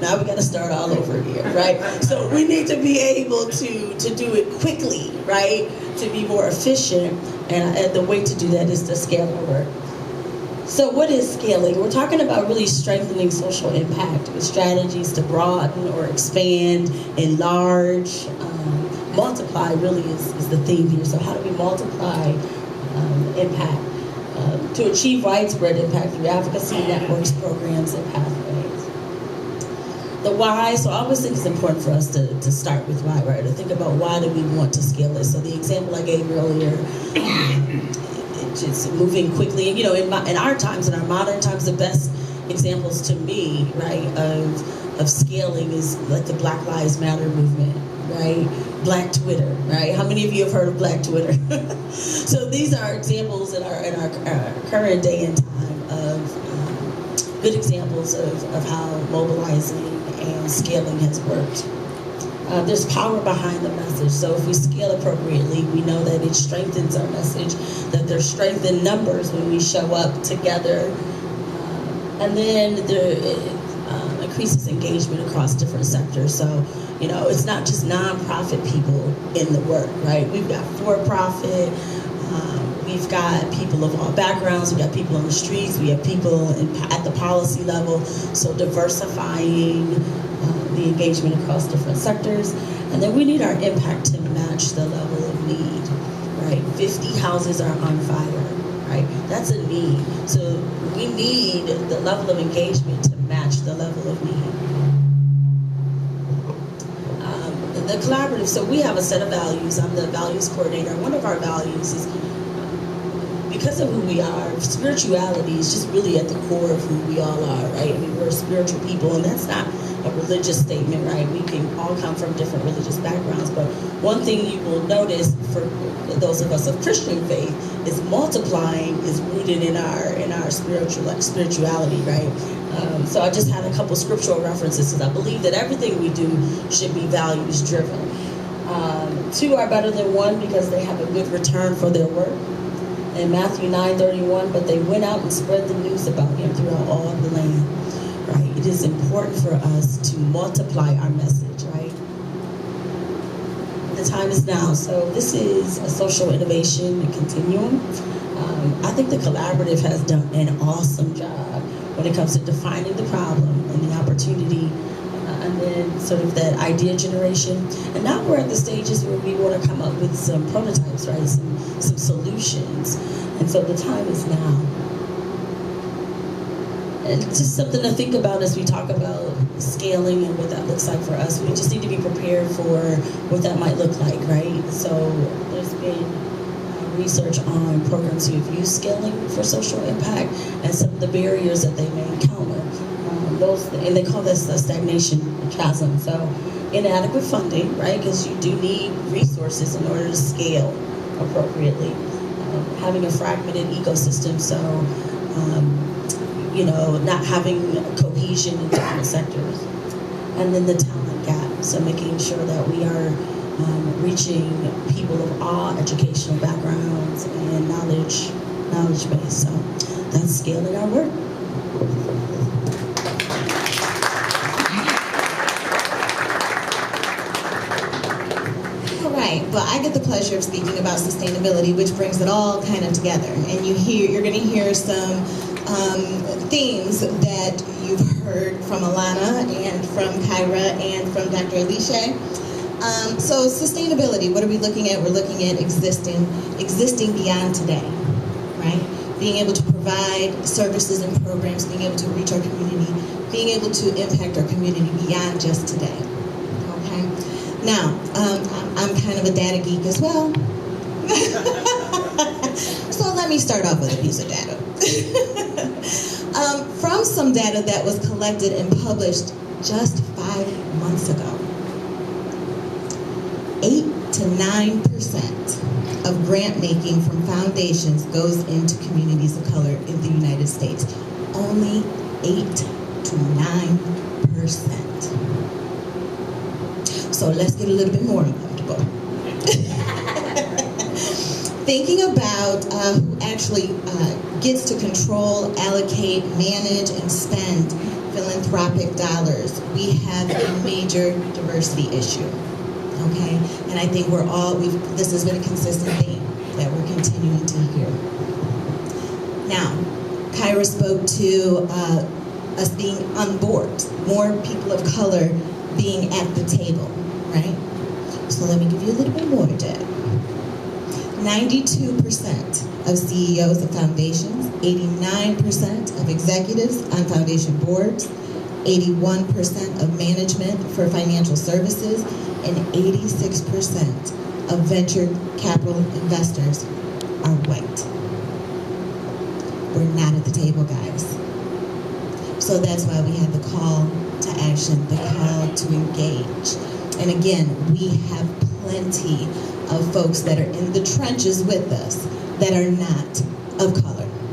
Now we got to start all over again, right? So we need to be able to do it quickly, right? To be more efficient, and the way to do that is to scale our work. So what is scaling? We're talking about really strengthening social impact with strategies to broaden or expand, enlarge, multiply really is the theme here. So how do we multiply impact to achieve widespread impact through advocacy, networks, programs, and pathways? The why, so I always think it's important for us to start with why, right? To think about why do we want to scale this. So the example I gave earlier, just moving quickly, and you know, in our times, in our modern times, the best examples to me, right, of scaling is like the Black Lives Matter movement, right? Black Twitter, right? How many of you have heard of Black Twitter? So these are examples in our current day and time of good examples of how mobilizing and scaling has worked. There's power behind the message. So if we scale appropriately, we know that it strengthens our message, that there's strength in numbers when we show up together. And then it increases engagement across different sectors. So, you know, it's not just nonprofit people in the work, right? We've got for-profit, we've got people of all backgrounds, we've got people on the streets, we have people at the policy level. So diversifying the engagement across different sectors. And then we need our impact to match the level of need, right? 50 houses are on fire, right? That's a need. So we need the level of engagement to match the level of need. The collaborative, so we have a set of values. I'm the values coordinator. One of our values is, because of who we are, spirituality is just really at the core of who we all are, right? I mean, we're spiritual people, and that's not a religious statement, right? We can all come from different religious backgrounds, but one thing you will notice for those of us of Christian faith is multiplying is rooted in our spirituality, right? So I just had a couple scriptural references because I believe that everything we do should be values driven. Two are better than one because they have a good return for their work. In Matthew 9:31, but they went out and spread the news about him throughout all the land. Right? It is important for us to multiply our message, right? The time is now. So this is a social innovation continuum. I think the collaborative has done an awesome job when it comes to defining the problem and the opportunity, and then sort of that idea generation. And now we're at the stages where we want to come up with some prototypes, right? Some solutions. And so the time is now. And just something to think about as we talk about scaling and what that looks like for us. We just need to be prepared for what that might look like, right? So there's been research on programs who have used scaling for social impact and some of the barriers that they may encounter. And they call this the stagnation chasm. So inadequate funding, right? Because you do need resources in order to scale appropriately. Having a fragmented ecosystem, so you know, not having cohesion in different sectors. And then the talent gap, so making sure that we are reaching people of all educational backgrounds and knowledge base. So that's scaling our work. Well, I get the pleasure of speaking about sustainability, which brings it all kind of together. And you're going to hear some themes that you've heard from Alana and from Kyra and from Dr. Alicia. So sustainability, what are we looking at? We're looking at existing beyond today, right? Being able to provide services and programs, being able to reach our community, being able to impact our community beyond just today. Now, I'm kind of a data geek as well. So let me start off with a piece of data. From some data that was collected and published just 5 months ago, 8 to 9% of grant making from foundations goes into communities of color in the United States. Only 8 to 9%. So let's get a little bit more uncomfortable. Thinking about who actually gets to control, allocate, manage, and spend philanthropic dollars, we have a major diversity issue. Okay, and I think this has been a consistent theme that we're continuing to hear. Now, Kyra spoke to us being on boards, more people of color being at the table, right? So let me give you a little bit more, Deb. 92% of CEOs of foundations, 89% of executives on foundation boards, 81% of management for financial services, and 86% of venture capital investors are white. We're not at the table, guys. So that's why we had the call to action, the call to engage. And again, we have plenty of folks that are in the trenches with us that are not of color.